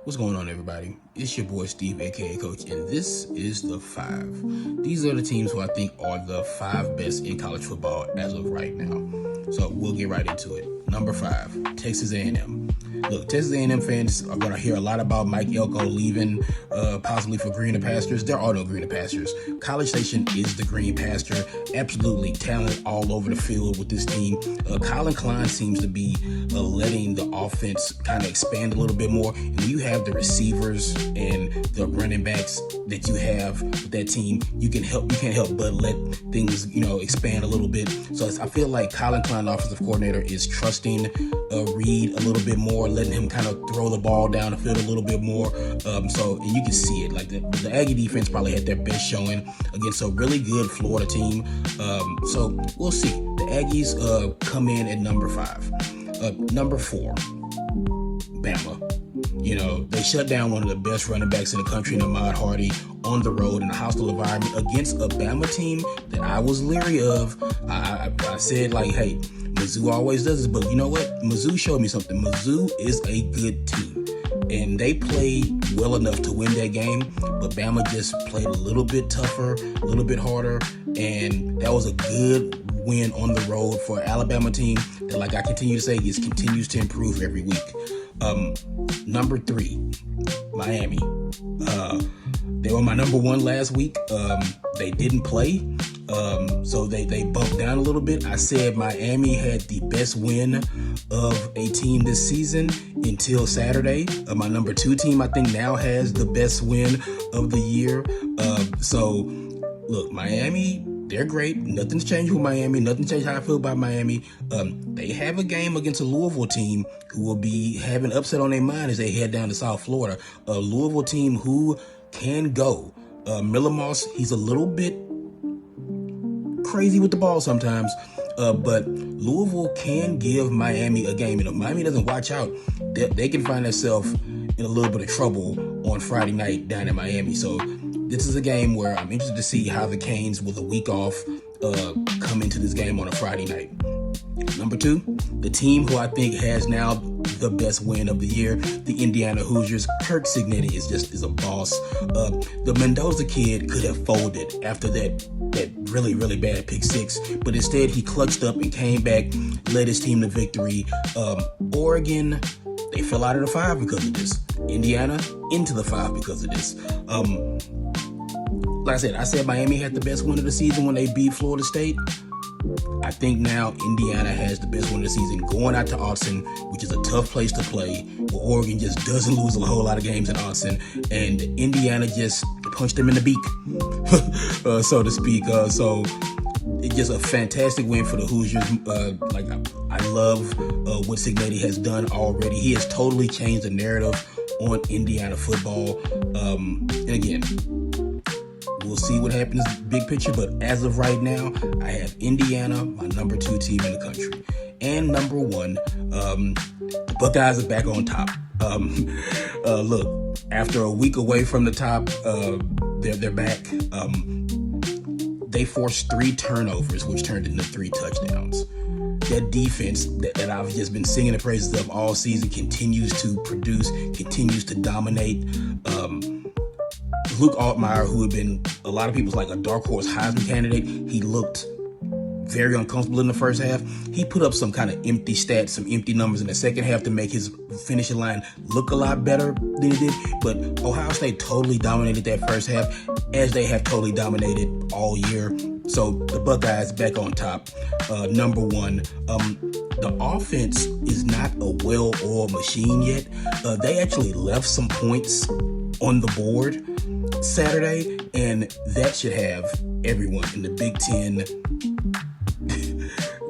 What's going on, everybody? It's your boy Steve, aka Coach, and this is the 5. These are the teams who I think are the 5 best in college football as of right now. So we'll get right into it. Number 5, Texas A&M. Look, Texas A&M fans are going to hear a lot about Mike Elko leaving, possibly for greener pastures. There are no greener pastures. College Station is the green pasture. Absolutely talent all over the field with this team. Colin Klein seems to be letting the offense kind of expand a little bit more. And when you have the receivers and the running backs that you have with that team, you can't help but let things, expand a little bit. So I feel like Colin Klein, offensive coordinator, is trusting Reed a little bit more, letting him kind of throw the ball down the field a little bit more. And you can see it. Like the Aggie defense probably had their best showing against a really good Florida team. So we'll see. The Aggies come in at number 5. Number 4, Bama. They shut down one of the best running backs in the country, Ahmad Hardy, on the road in a hostile environment against a Bama team that I was leery of. I said, hey, Mizzou always does this, but you know what? Mizzou showed me something. Mizzou is a good team, and they played well enough to win that game, but Bama just played a little bit tougher, a little bit harder, and that was a good win on the road for an Alabama team that, like I continue to say, continues to improve every week. Number 3, Miami. They were my number 1 last week. They didn't play, so they bumped down a little bit. I said Miami had the best win of a team this season until Saturday. My number 2 team, I think, now has the best win of the year. So, look, Miami, they're great. Nothing's changed with Miami. Nothing changed how I feel about Miami. They have a game against a Louisville team who will be having upset on their mind as they head down to South Florida. A Louisville team who can go. Miller Moss, he's a little bit crazy with the ball sometimes, but Louisville can give Miami a game. And if Miami doesn't watch out, they can find themselves in a little bit of trouble on Friday night down in Miami. So this is a game where I'm interested to see how the Canes, with a week off, come into this game on a Friday night. Number 2, the team who I think has now the best win of the year, the Indiana Hoosiers. Kirk Cignetti is a boss. The Mendoza kid could have folded after that really, really bad pick 6, but instead he clutched up and came back, led his team to victory. Oregon, they fell out of the 5 because of this. Indiana into the 5 because of this. Like I said Miami had the best win of the season when they beat Florida State. I think now Indiana has the best win of the season going out to Austin, which is a tough place to play, where Oregon just doesn't lose a whole lot of games in Austin, and Indiana just punched them in the beak, so to speak. So it's just a fantastic win for the Hoosiers. I love what Cignetti has done already. He has totally changed the narrative on Indiana football. And again, we'll see what happens big picture, but as of right now, I have Indiana, my number 2 team in the country. And number 1, the Buckeyes are back on top. Look, after a week away from the top, they're back. They forced 3 turnovers, which turned into 3 touchdowns. That defense that I've just been singing the praises of all season continues to produce, continues to dominate. Luke Altmaier, who had been a lot of people's a dark horse Heisman candidate, he looked very uncomfortable in the first half. He put up some kind of empty stats, some empty numbers in the second half to make his finishing line look a lot better than it did. But Ohio State totally dominated that first half, as they have totally dominated all year. So the Buckeyes back on top. Number 1, the offense is not a well-oiled machine yet. They actually left some points on the board Saturday, and that should have everyone in the Big Ten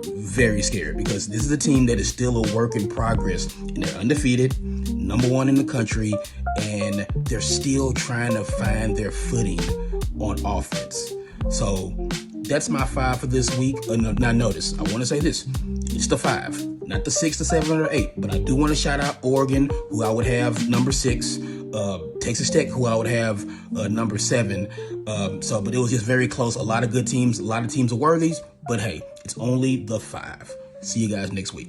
very scared, because this is a team that is still a work in progress, and they're undefeated, number 1 in the country, and they're still trying to find their footing on offense. So that's my 5 for this week. Now notice, I want to say this, it's the 5, not the 6, the 7, or 8, but I do want to shout out Oregon, who I would have number 6, Texas Tech, who I would have number 7. But it was just very close. A lot of good teams, a lot of teams are worthies, but hey, it's only the 5. See you guys next week.